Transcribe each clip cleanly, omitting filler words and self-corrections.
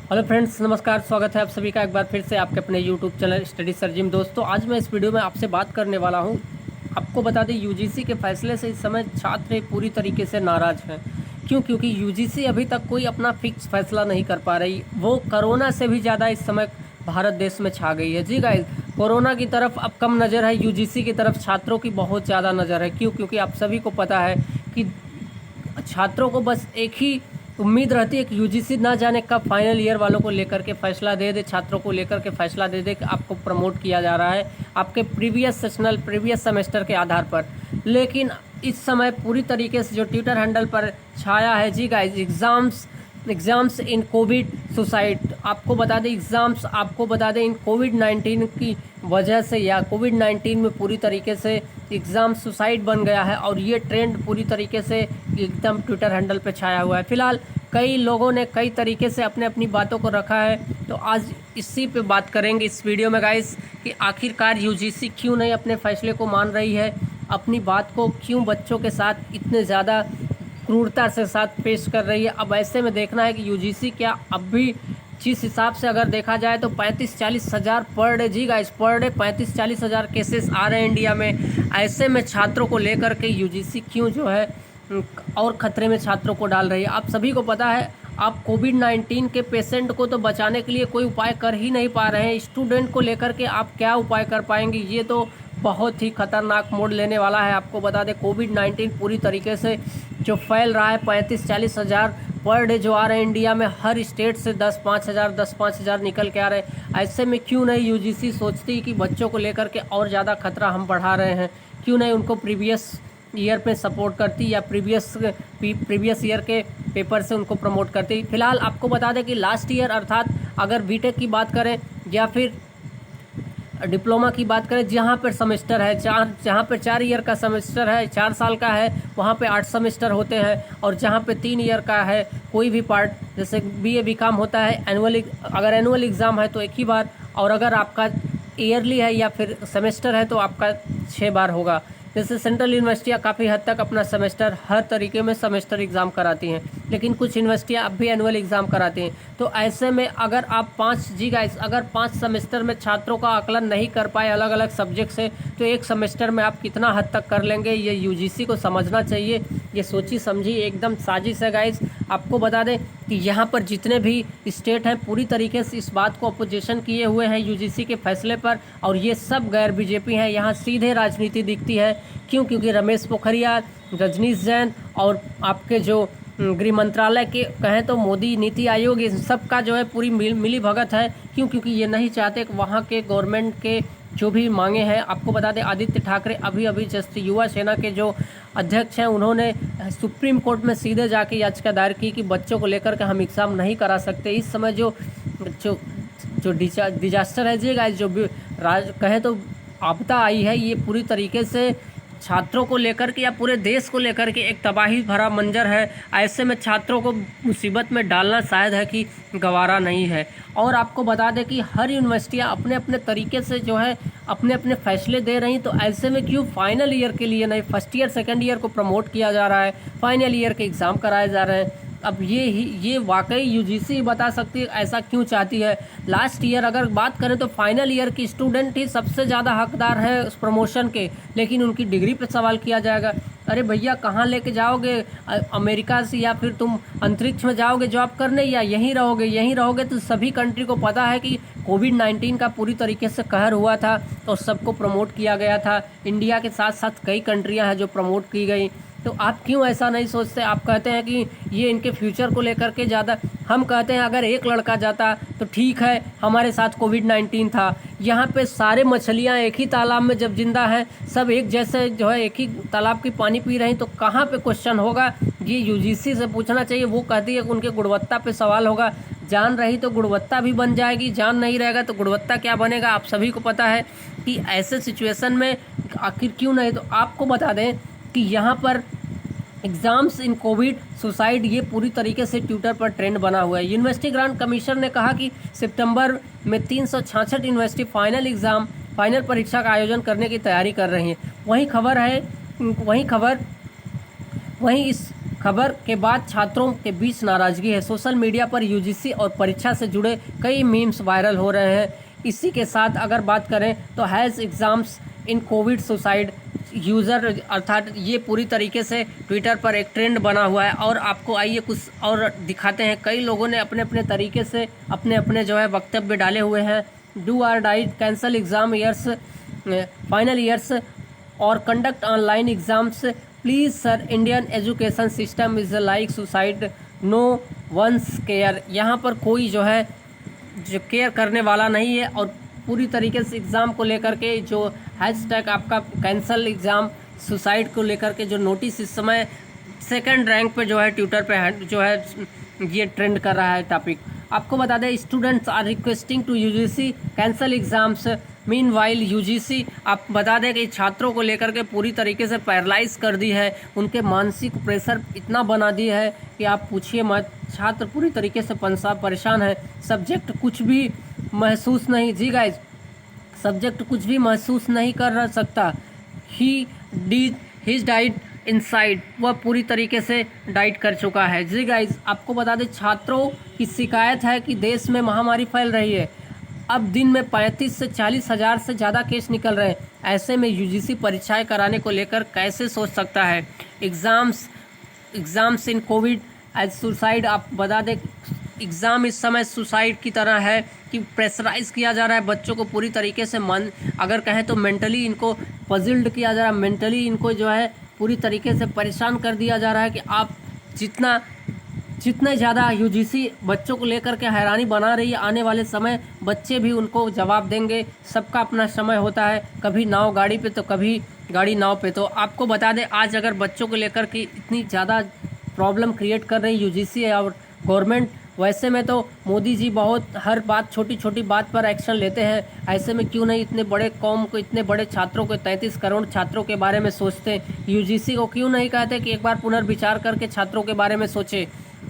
Hello friends, नमस्कार। स्वागत है आप सभी का एक बार फिर से आपके अपने YouTube channel study sir gym. दोस्तों, आज मैं इस वीडियो में आपसे बात करने वाला हूं। आपको बता दें, यूजीसी के फैसले से इस समय छात्र पूरी तरीके से नाराज़ हैं। क्यों? क्योंकि यूजीसी अभी तक कोई अपना फिक्स फैसला नहीं कर पा रही। वो कोरोना से भी ज़्यादा इस समय भारत देश में छा गई है। जी गाइस, कोरोना की तरफ अब कम नज़र है, यूजीसी की तरफ छात्रों की बहुत ज़्यादा नज़र है। क्यों? क्योंकि आप सभी को पता है कि छात्रों को बस एक ही उम्मीद रहती है कि यूजीसी ना जाने कब फाइनल ईयर वालों को लेकर के फैसला दे दे, छात्रों को लेकर के फैसला दे दे कि आपको प्रमोट किया जा रहा है आपके प्रीवियस सेमेस्टर के आधार पर। लेकिन इस समय पूरी तरीके से जो ट्विटर हैंडल पर छाया है, जी guys, exams in covid suicide. आपको बता दें इन कोविड-19 की वजह से या कोविड-19 में पूरी तरीके से एग्ज़ाम सुसाइड बन गया है और ये ट्रेंड पूरी तरीके से एकदम ट्विटर हैंडल पे छाया हुआ है। फ़िलहाल कई लोगों ने कई तरीके से अपनी बातों को रखा है, तो आज इसी पे बात करेंगे इस वीडियो में गाइस कि आखिरकार यूजीसी क्यों नहीं अपने फैसले को मान रही है, अपनी बात को क्यों बच्चों के साथ इतने ज़्यादा क्रूरता से साथ पेश कर रही है। अब ऐसे में देखना है कि यूजीसी क्या अब भी, जिस हिसाब से अगर देखा जाए तो 35-40 हज़ार पर डे, जी गाइस, पर डे 35-40 हज़ार केसेस आ रहे हैं इंडिया में। ऐसे में छात्रों को लेकर के यूजीसी क्यों जो है और ख़तरे में छात्रों को डाल रही है। आप सभी को पता है, आप कोविड-19 के पेशेंट को तो बचाने के लिए कोई उपाय कर ही नहीं पा रहे हैं। स्टूडेंट को लेकर के आप क्या उपाय कर पाएंगे? ये तो बहुत ही खतरनाक मोड़ लेने वाला है। आपको बता दें, कोविड-19 पूरी तरीके से जो फैल रहा है, 35-40 हज़ार पर डे जो आ रहे हैं इंडिया में, हर स्टेट से 10-5 हज़ार निकल के आ रहे हैं। ऐसे में क्यों नहीं यूजीसी सोचती कि बच्चों को लेकर के और ज़्यादा खतरा हम बढ़ा रहे हैं, क्यों नहीं उनको प्रीवियस ईयर पे सपोर्ट करती या प्रीवियस ईयर के पेपर से उनको प्रमोट करती। फिलहाल आपको बता दें कि लास्ट ईयर, अर्थात अगर बीटेक की बात करें या फिर डिप्लोमा की बात करें, जहाँ पर सेमेस्टर है जहाँ पर 4 ईयर का सेमेस्टर है, 4 साल का है, वहाँ पे 8 सेमेस्टर होते हैं। और जहाँ पे 3 ईयर का है कोई भी पार्ट, जैसे बीए बीकॉम होता है, अगर एनुअल एग्ज़ाम है तो एक ही बार, और अगर आपका ईयरली है या फिर सेमेस्टर है तो आपका 6 बार होगा। जैसे सेंट्रल यूनिवर्सिटियाँ काफ़ी हद तक अपना सेमेस्टर हर तरीके में सेमेस्टर एग्ज़ाम कराती हैं, लेकिन कुछ यूनिवर्सिटियाँ अब भी एनुअल एग्ज़ाम कराती हैं। तो ऐसे में अगर आप 5 सेमेस्टर में छात्रों का आकलन नहीं कर पाए अलग अलग सब्जेक्ट से, तो एक सेमेस्टर में आप कितना हद तक कर लेंगे, ये यूजीसी को समझना चाहिए। ये सोची समझी एकदम साजिश है गाइस। आपको बता दें कि यहाँ पर जितने भी स्टेट हैं पूरी तरीके से इस बात को अपोजिशन किए हुए हैं यूजीसी के फैसले पर, और ये सब गैर बीजेपी हैं। यहाँ सीधे राजनीति दिखती है। क्यों? क्योंकि रमेश पोखरियाल, रजनीश जैन और आपके जो गृह मंत्रालय के कहें तो मोदी नीति आयोग, इन सब का जो है पूरी मिली भगत है। क्यों? क्योंकि ये नहीं चाहते कि वहाँ के गवर्नमेंट के जो भी मांगे हैं। आपको बता दें, आदित्य ठाकरे अभी जस्ट युवा सेना के जो अध्यक्ष हैं, उन्होंने सुप्रीम कोर्ट में सीधे जाके याचिका दायर की कि बच्चों को लेकर के हम एग्ज़ाम नहीं करा सकते। इस समय जो डिजास्टर है, जी गाइस, जो कहें तो आपदा आई है, ये पूरी तरीके से छात्रों को लेकर के या पूरे देश को लेकर के एक तबाही भरा मंजर है। ऐसे में छात्रों को मुसीबत में डालना शायद है कि गवारा नहीं है। और आपको बता दें कि हर यूनिवर्सिटियां अपने अपने तरीके से जो है अपने अपने फैसले दे रही। तो ऐसे में क्यों फाइनल ईयर के लिए नहीं, फर्स्ट ईयर सेकेंड ईयर को प्रमोट किया जा रहा है, फाइनल ईयर के एग्ज़ाम कराए जा रहे हैं? अब ये वाकई यूजीसी बता सकती है ऐसा क्यों चाहती है। लास्ट ईयर अगर बात करें तो फाइनल ईयर की स्टूडेंट ही सबसे ज़्यादा हकदार है उस प्रमोशन के, लेकिन उनकी डिग्री पे सवाल किया जाएगा। अरे भैया, कहाँ लेके जाओगे? अमेरिका से या फिर तुम अंतरिक्ष में जाओगे जॉब करने, या यहीं रहोगे? तो सभी कंट्री को पता है कि कोविड-19 का पूरी तरीके से कहर हुआ था और सबको प्रमोट किया गया था। इंडिया के साथ साथ कई कंट्रियाँ हैं जो प्रमोट की गई। तो आप क्यों ऐसा नहीं सोचते? आप कहते हैं कि ये इनके फ्यूचर को लेकर के ज़्यादा, हम कहते हैं अगर एक लड़का जाता तो ठीक है, हमारे साथ कोविड-19 था। यहाँ पे सारे मछलियाँ एक ही तालाब में जब जिंदा हैं, सब एक जैसे जो है एक ही तालाब की पानी पी रही, तो कहाँ पे क्वेश्चन होगा? ये यूजीसी से पूछना चाहिए। वो कहती है कि उनके गुणवत्ता पे सवाल होगा। जान रही तो गुणवत्ता भी बन जाएगी, जान नहीं रहेगा तो गुणवत्ता क्या बनेगा? आप सभी को पता है कि ऐसे सिचुएशन में आखिर क्यों नहीं। तो आपको बता दें कि यहाँ पर एग्ज़ाम्स इन कोविड सुसाइड, ये पूरी तरीके से ट्विटर पर ट्रेंड बना हुआ है। यूनिवर्सिटी ग्रांट कमीशन ने कहा कि सितंबर में 366 यूनिवर्सिटी फाइनल परीक्षा का आयोजन करने की तैयारी कर रही हैं। वहीं इस खबर के बाद छात्रों के बीच नाराजगी है। सोशल मीडिया पर यूजीसी और परीक्षा से जुड़े कई मीम्स वायरल हो रहे हैं। इसी के साथ अगर बात करें तो has exams in covid suicide user, अर्थात ये पूरी तरीके से ट्विटर पर एक ट्रेंड बना हुआ है। और आपको आइए कुछ और दिखाते हैं। कई लोगों ने अपने अपने तरीके से अपने अपने जो है वक्तव्य डाले हुए हैं। Do or die, cancel exam years, final years और conduct online exams, please sir, Indian education system is like suicide, no one's care. यहाँ पर कोई जो है जो केयर करने वाला नहीं है। और पूरी तरीके से एग्ज़ाम को लेकर के जो हैशटैग आपका कैंसल एग्ज़ाम सुसाइड को लेकर के जो नोटिस इस समय सेकंड रैंक पे जो है ट्विटर पे जो है ये ट्रेंड कर रहा है टॉपिक। आपको बता दें, students are requesting to UGC cancel exams, meanwhile UGC, आप बता दें कि छात्रों को लेकर के पूरी तरीके से पैरालाइज कर दी है। उनके मानसिक प्रेशर इतना बना दी है कि आप पूछिए मत। छात्र पूरी तरीके से परेशान है। सब्जेक्ट कुछ भी महसूस नहीं, जी गाइज, सब्जेक्ट कुछ भी महसूस नहीं कर सकता। हिज डाइट इनसाइड, वह पूरी तरीके से डाइट कर चुका है। जी गाइज, आपको बता दें, छात्रों की शिकायत है कि देश में महामारी फैल रही है। अब दिन में 35 से 40 हज़ार से ज़्यादा केस निकल रहे हैं। ऐसे में यूजीसी परीक्षाएं कराने को लेकर कैसे सोच सकता है। Exams in COVID as suicide, आप बता दें एग्ज़ाम इस समय सुसाइड की तरह है कि प्रेशराइज किया जा रहा है बच्चों को पूरी तरीके से। मन अगर कहें तो मेंटली इनको पजिल्ड किया जा रहा है, मेंटली इनको जो है पूरी तरीके से परेशान कर दिया जा रहा है कि आप जितने ज़्यादा यूजीसी बच्चों को लेकर के हैरानी बना रही है, आने वाले समय बच्चे भी उनको जवाब देंगे। सबका अपना समय होता है, कभी नाव गाड़ी पे तो कभी गाड़ी नाव पे। तो आपको बता दें, आज अगर बच्चों को लेकर के इतनी ज़्यादा प्रॉब्लम क्रिएट कर रही यूजीसी और गवर्नमेंट, वैसे में तो मोदी जी बहुत हर बात छोटी छोटी बात पर एक्शन लेते हैं। ऐसे में क्यों नहीं इतने बड़े कौम को, इतने बड़े छात्रों को, 33 करोड़ छात्रों के बारे में सोचते हैं। यूजीसी को क्यों नहीं कहते कि एक बार पुनर्विचार करके छात्रों के बारे में सोचे।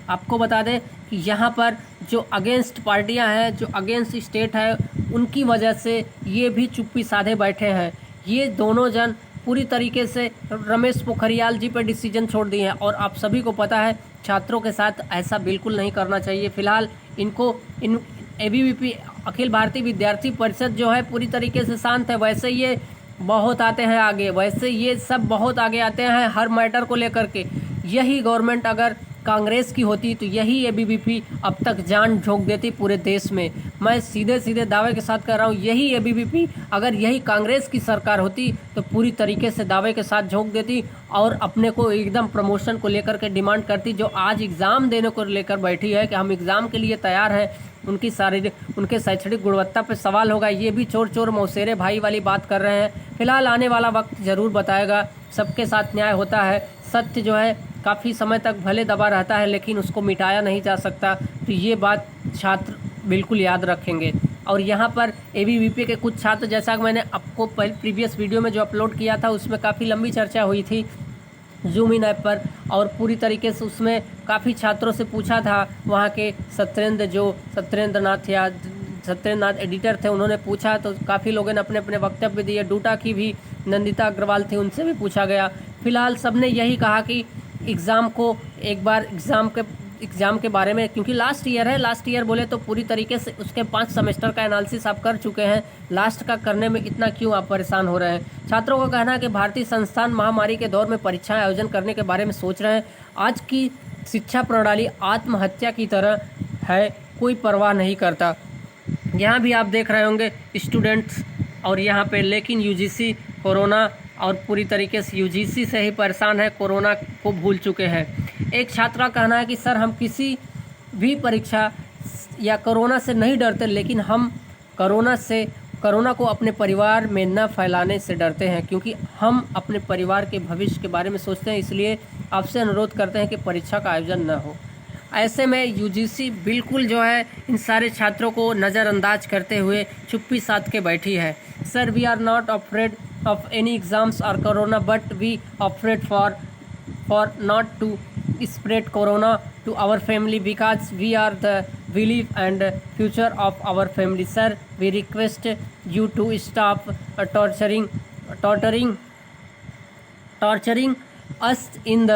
आपको बता दें कि यहाँ पर जो अगेंस्ट पार्टियाँ हैं, जो अगेंस्ट स्टेट है, उनकी वजह से ये भी चुप्पी साधे बैठे हैं। ये दोनों जन पूरी तरीके से रमेश पोखरियाल जी पर डिसीजन छोड़ दिए हैं। और आप सभी को पता है छात्रों के साथ ऐसा बिल्कुल नहीं करना चाहिए। फिलहाल इनको इन एबीवीपी अखिल भारतीय विद्यार्थी परिषद जो है पूरी तरीके से शांत है। वैसे ये बहुत आते हैं आगे, वैसे ये सब बहुत आगे आते हैं हर मैटर को लेकर के। यही गवर्नमेंट अगर कांग्रेस की होती तो यही एबीवीपी अब तक जान झोंक देती पूरे देश में। मैं सीधे सीधे दावे के साथ कह रहा हूँ, यही एबीवीपी अगर यही कांग्रेस की सरकार होती तो पूरी तरीके से दावे के साथ झोंक देती और अपने को एकदम प्रमोशन को लेकर के डिमांड करती। जो आज एग्ज़ाम देने को लेकर बैठी है कि हम एग्ज़ाम के लिए तैयार हैं, उनके शैक्षणिक गुणवत्ता पर सवाल होगा। ये भी चोर चोर मौसेरे भाई वाली बात कर रहे हैं। फिलहाल आने वाला वक्त ज़रूर बताएगा। सबके साथ न्याय होता है। सत्य जो है काफ़ी समय तक भले दबा रहता है, लेकिन उसको मिटाया नहीं जा सकता। तो ये बात छात्र बिल्कुल याद रखेंगे। और यहाँ पर एबीवीपी के कुछ छात्र, जैसा कि मैंने आपको प्रीवियस वीडियो में जो अपलोड किया था, उसमें काफ़ी लंबी चर्चा हुई थी जूम इन ऐप पर। और पूरी तरीके से उसमें काफ़ी छात्रों से पूछा था, वहाँ के सत्येंद्र नाथ एडिटर थे, उन्होंने पूछा तो काफ़ी लोगों ने अपने अपने वक्तव्य दिए। डूटा की भी नंदिता अग्रवाल थी, उनसे भी पूछा गया। फिलहाल सबने यही कहा कि एग्ज़ाम को एक बार एग्ज़ाम के बारे में, क्योंकि लास्ट ईयर बोले तो पूरी तरीके से उसके 5 सेमेस्टर का एनालिसिस आप कर चुके हैं। लास्ट का करने में इतना क्यों आप परेशान हो रहे हैं। छात्रों का कहना है कि भारतीय संस्थान महामारी के दौर में परीक्षाएं आयोजन करने के बारे में सोच रहे हैं। आज की शिक्षा प्रणाली आत्महत्या की तरह है, कोई परवाह नहीं करता। यहाँ भी आप देख रहे होंगे स्टूडेंट्स और यहाँ पे, लेकिन यूजीसी कोरोना और पूरी तरीके से यूजीसी से ही परेशान है, कोरोना को भूल चुके हैं। एक छात्र का कहना है कि सर, हम किसी भी परीक्षा या कोरोना से नहीं डरते, लेकिन हम कोरोना को अपने परिवार में न फैलाने से डरते हैं, क्योंकि हम अपने परिवार के भविष्य के बारे में सोचते हैं। इसलिए आपसे अनुरोध करते हैं कि परीक्षा का आयोजन न हो। ऐसे में यूजीसी बिल्कुल जो है इन सारे छात्रों को नज़रअंदाज करते हुए चुप्पी साध के बैठी है। Sir, we are not afraid of any exams or corona, but we afraid for not to spread corona to our family, because we are the belief and future of our family. Sir, we request you to stop torturing us in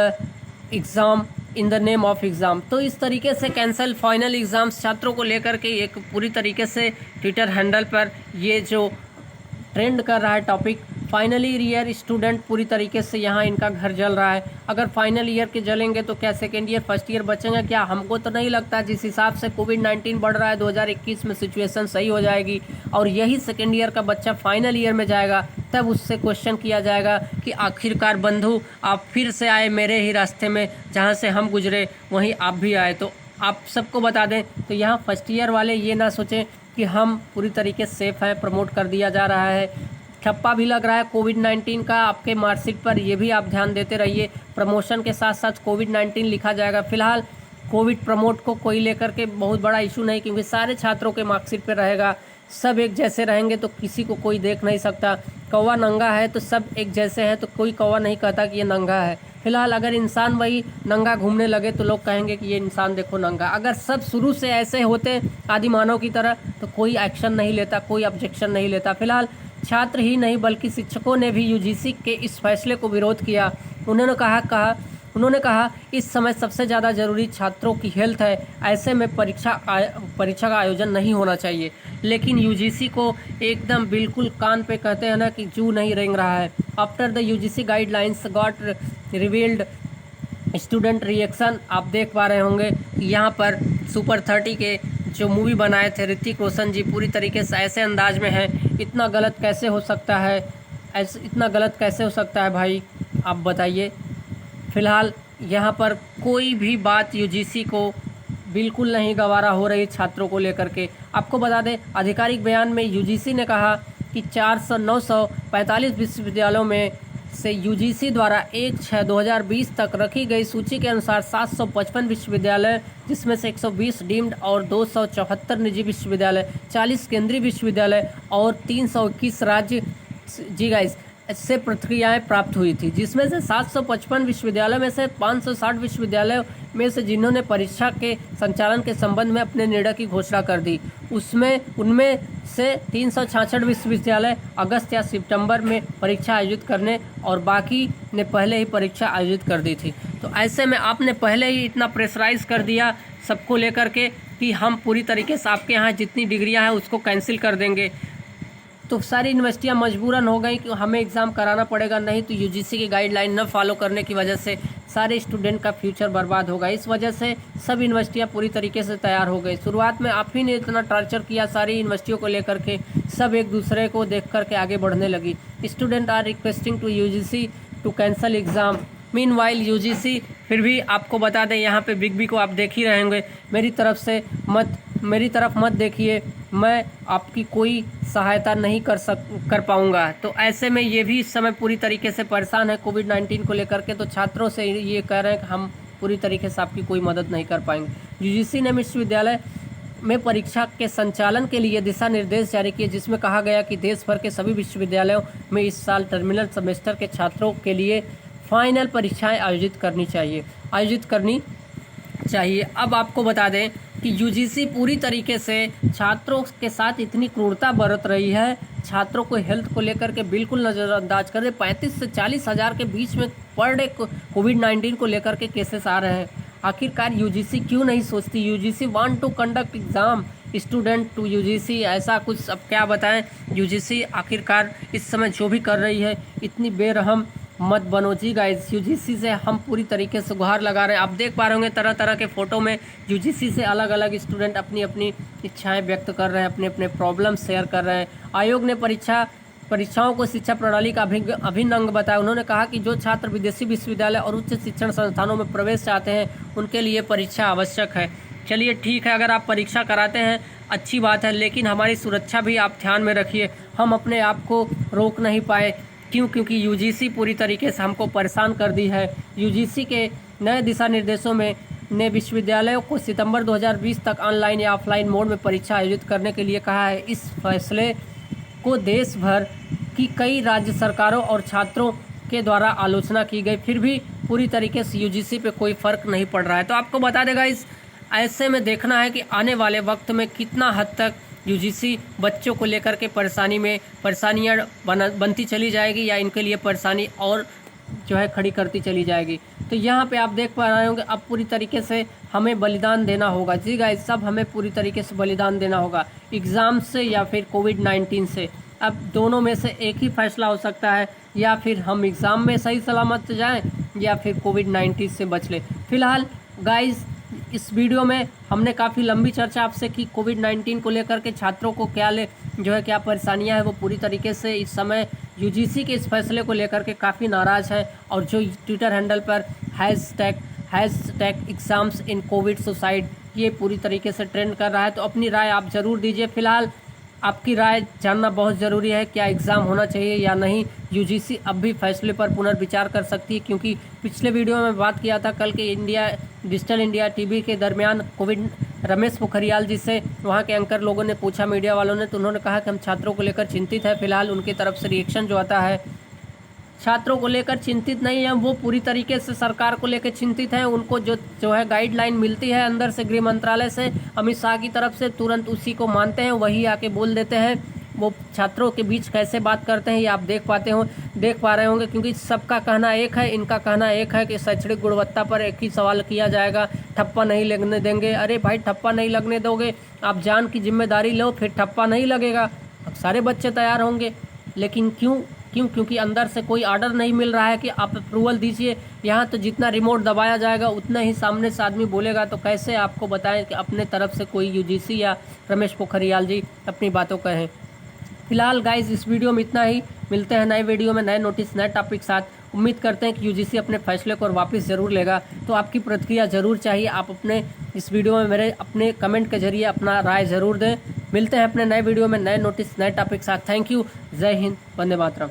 exam in the name of exam. तो इस तरीके से cancel final exams छात्रों को लेकर के एक पूरी तरीके से ट्विटर हैंडल पर ये जो ट्रेंड कर रहा है टॉपिक, फाइनल ईयर स्टूडेंट पूरी तरीके से यहाँ इनका घर जल रहा है। अगर फाइनल ईयर के जलेंगे तो क्या सेकेंड ईयर फर्स्ट ईयर बचेंगे क्या? हमको तो नहीं लगता। जिस हिसाब से कोविड-19 बढ़ रहा है 2021 में सिचुएशन सही हो जाएगी और यही सेकेंड ईयर का बच्चा फाइनल ईयर में जाएगा, तब उससे क्वेश्चन किया जाएगा कि आखिरकार बंधु आप फिर से आए मेरे ही रास्ते में, जहाँ से हम गुजरे वहीं आप भी आए। तो आप सबको बता दें तो यहाँ फर्स्ट ईयर वाले ये ना सोचें कि हम पूरी तरीके से सेफ़ हैं, प्रमोट कर दिया जा रहा है, ठप्पा भी लग रहा है कोविड-19 का आपके मार्कशीट पर, ये भी आप ध्यान देते रहिए। प्रमोशन के साथ साथ कोविड-19 लिखा जाएगा। फिलहाल कोविड प्रमोट को कोई लेकर के बहुत बड़ा इशू नहीं, क्योंकि सारे छात्रों के मार्कशीट पर रहेगा। सब एक जैसे रहेंगे तो किसी को कोई देख नहीं सकता। कौवा नंगा है तो सब एक जैसे हैं, तो कोई कौवा नहीं कहता कि ये नंगा है। फिलहाल अगर इंसान वही नंगा घूमने लगे तो लोग कहेंगे कि ये इंसान देखो नंगा। अगर सब शुरू से ऐसे होते आदि मानव की तरह तो कोई एक्शन नहीं लेता, कोई ऑब्जेक्शन नहीं लेता। फिलहाल छात्र ही नहीं बल्कि शिक्षकों ने भी यूजीसी के इस फैसले को विरोध किया। उन्होंने कहा इस समय सबसे ज़्यादा ज़रूरी छात्रों की हेल्थ है, ऐसे में परीक्षा का आयोजन नहीं होना चाहिए। लेकिन यूजीसी को एकदम बिल्कुल कान पे कहते हैं ना कि जू नहीं रेंग रहा है। After the UGC guidelines got revealed student reaction, आप देख पा रहे होंगे कि यहाँ पर सुपर 30 के जो मूवी बनाए थे ऋतिक रोशन जी पूरी तरीके से ऐसे अंदाज में हैं। इतना गलत कैसे हो सकता है, इतना गलत कैसे हो सकता है भाई, आप बताइए। फ़िलहाल यहाँ पर कोई भी बात यूजीसी को बिल्कुल नहीं गवारा हो रही छात्रों को लेकर के। आपको बता दें आधिकारिक बयान में यूजीसी ने कहा कि 945 विश्वविद्यालयों में से यूजीसी द्वारा 1/6/2020 तक रखी गई सूची के अनुसार 755 विश्वविद्यालय, जिसमें से 120 डीम्ड और 274 निजी विश्वविद्यालय, 40 केंद्रीय विश्वविद्यालय और 321 राज्य से प्रतिक्रियाएं प्राप्त हुई थी, जिसमें से 755 विश्वविद्यालयों में से 560 विश्वविद्यालयों में से जिन्होंने परीक्षा के संचालन के संबंध में अपने निर्णय की घोषणा कर दी, उनमें से 366 विश्वविद्यालय अगस्त या सितंबर में परीक्षा आयोजित करने और बाकी ने पहले ही परीक्षा आयोजित कर दी थी। तो ऐसे में आपने पहले ही इतना प्रेशराइज कर दिया सबको लेकर के कि हम पूरी तरीके से आपके यहाँ जितनी डिग्रियाँ हैं उसको कैंसिल कर देंगे। तो सारी यूनिवर्सिटियाँ मजबूरन हो गई कि हमें एग्ज़ाम कराना पड़ेगा, नहीं तो यूजीसी की गाइडलाइन न फॉलो करने की वजह से सारे स्टूडेंट का फ्यूचर बर्बाद होगा। इस वजह से सब यूनिवर्सिटियाँ पूरी तरीके से तैयार हो गई। शुरुआत में आप ही ने इतना टॉर्चर किया सारी यूनिवर्सिटियों को लेकर के, सब एक दूसरे को देख कर के आगे बढ़ने लगी। Student are requesting to UGC to cancel exam. Meanwhile UGC फिर भी आपको बता दें, यहाँ पे बिग बी को आप देख ही रहे होंगे, मेरी तरफ मत देखिए, मैं आपकी कोई सहायता नहीं कर पाऊँगा। तो ऐसे में ये भी इस समय पूरी तरीके से परेशान है कोविड-19 को लेकर के। तो छात्रों से ये कह रहे हैं कि हम पूरी तरीके से आपकी कोई मदद नहीं कर पाएंगे। यूजीसी ने विश्वविद्यालय में परीक्षा के संचालन के लिए दिशा निर्देश जारी किए, जिसमें कहा गया कि देश भर के सभी विश्वविद्यालयों में इस साल टर्मिनल सेमेस्टर के छात्रों के लिए फाइनल परीक्षाएं आयोजित करनी चाहिए। अब आपको बता दें कि यूजीसी पूरी तरीके से छात्रों के साथ इतनी क्रूरता बरत रही है, छात्रों को हेल्थ को लेकर के बिल्कुल नज़रअंदाज कर दे। 35 से 40 हज़ार के बीच में पर डे कोविड-19 को लेकर के केसेस आ रहे हैं। आखिरकार यूजीसी क्यों नहीं सोचती? UGC want to conduct exam student to UGC, ऐसा कुछ अब क्या बताएं। यूजीसी आखिरकार इस समय जो भी कर रही है, इतनी बेरहम मत बनो जी गाइस। यूजीसी से हम पूरी तरीके से गुहार लगा रहे हैं। आप देख पा रहे होंगे तरह तरह के फ़ोटो में यूजीसी से अलग अलग स्टूडेंट अपनी अपनी इच्छाएं व्यक्त कर रहे हैं, अपने अपने प्रॉब्लम शेयर कर रहे हैं। आयोग ने परीक्षाओं को शिक्षा प्रणाली का अभिन्न अंग बताया। उन्होंने कहा कि जो छात्र विदेशी विश्वविद्यालय और उच्च शिक्षण संस्थानों में प्रवेश चाहते हैं उनके लिए परीक्षा आवश्यक है। चलिए ठीक है, अगर आप परीक्षा कराते हैं अच्छी बात है, लेकिन हमारी सुरक्षा भी आप ध्यान में रखिए। हम अपने आप को रोक नहीं पाए, क्योंकि यूजीसी पूरी तरीके से हमको परेशान कर दी है। यूजीसी के नए दिशा निर्देशों में ने विश्वविद्यालयों को सितंबर 2020 तक ऑनलाइन या ऑफलाइन मोड में परीक्षा आयोजित करने के लिए कहा है। इस फैसले को देश भर की कई राज्य सरकारों और छात्रों के द्वारा आलोचना की गई, फिर भी पूरी तरीके से यूजीसी पे कोई फ़र्क नहीं पड़ रहा है। तो आपको बता देगा ऐसे में देखना है कि आने वाले वक्त में कितना हद तक यूजीसी बच्चों को लेकर के परेशानियां बनती चली जाएगी या इनके लिए परेशानी और जो है खड़ी करती चली जाएगी। तो यहाँ पे आप देख पा रहे होंगे अब पूरी तरीके से हमें बलिदान देना होगा। जी गाइस, सब हमें पूरी तरीके से बलिदान देना होगा, एग्ज़ाम से या फिर कोविड-19 से। अब दोनों में से एक ही फैसला हो सकता है, या फिर हम एग्ज़ाम में सही सलामत जाएं या फिर कोविड-19 से बच लें। फिलहाल गाइस, इस वीडियो में हमने काफ़ी लंबी चर्चा आपसे की कोविड-19 को लेकर के, छात्रों को क्या परेशानियां हैं, वो पूरी तरीके से इस समय यूजीसी के इस फैसले को लेकर के काफ़ी नाराज़ हैं। और जो ट्विटर हैंडल पर hashtag exams in covid suicide ये पूरी तरीके से ट्रेंड कर रहा है। तो अपनी राय आप ज़रूर दीजिए। फिलहाल आपकी राय जानना बहुत ज़रूरी है, क्या एग्ज़ाम होना चाहिए या नहीं। यूजीसी अब भी फैसले पर पुनर्विचार कर सकती है, क्योंकि पिछले वीडियो में बात किया था कल के डिजिटल इंडिया टीवी के दरमियान रमेश पोखरियाल जी से वहाँ के एंकर लोगों ने पूछा, मीडिया वालों ने, तो उन्होंने कहा कि हम छात्रों को लेकर चिंतित है। फिलहाल उनकी तरफ से रिएक्शन जो आता है, छात्रों को लेकर चिंतित नहीं है, वो पूरी तरीके से सरकार को लेकर चिंतित हैं। उनको जो है गाइडलाइन मिलती है अंदर से, गृह मंत्रालय से, अमित शाह की तरफ से, तुरंत उसी को मानते हैं, वही आके बोल देते हैं। वो छात्रों के बीच कैसे बात करते हैं ये आप देख पा रहे होंगे, क्योंकि सबका कहना एक है, इनका कहना एक है कि शैक्षणिक गुणवत्ता पर एक ही सवाल किया जाएगा, ठप्पा नहीं लगने देंगे। अरे भाई, ठप्पा नहीं लगने दोगे, आप जान की जिम्मेदारी लो, फिर ठप्पा नहीं लगेगा, अब सारे बच्चे तैयार होंगे। लेकिन क्यों? क्योंकि अंदर से कोई आर्डर नहीं मिल रहा है कि आप अप्रूवल दीजिए। यहाँ तो जितना रिमोट दबाया जाएगा उतना ही सामने से आदमी बोलेगा। तो कैसे आपको बताएं कि अपने तरफ से कोई यूजीसी या रमेश पोखरियाल जी अपनी बातों कहें। फिलहाल गाइस, इस वीडियो में इतना ही। मिलते हैं नए वीडियो में, नए नोटिस, नए टॉपिक साथ। उम्मीद करते हैं कि यूजीसी अपने फैसले को वापस ज़रूर लेगा। तो आपकी प्रतिक्रिया ज़रूर चाहिए। आप अपने इस वीडियो में मेरे अपने कमेंट के जरिए अपना राय ज़रूर दें। मिलते हैं अपने नए वीडियो में, नए नोटिस, नए टॉपिक साथ। Thank you. जय हिंद, वंदे मातरम।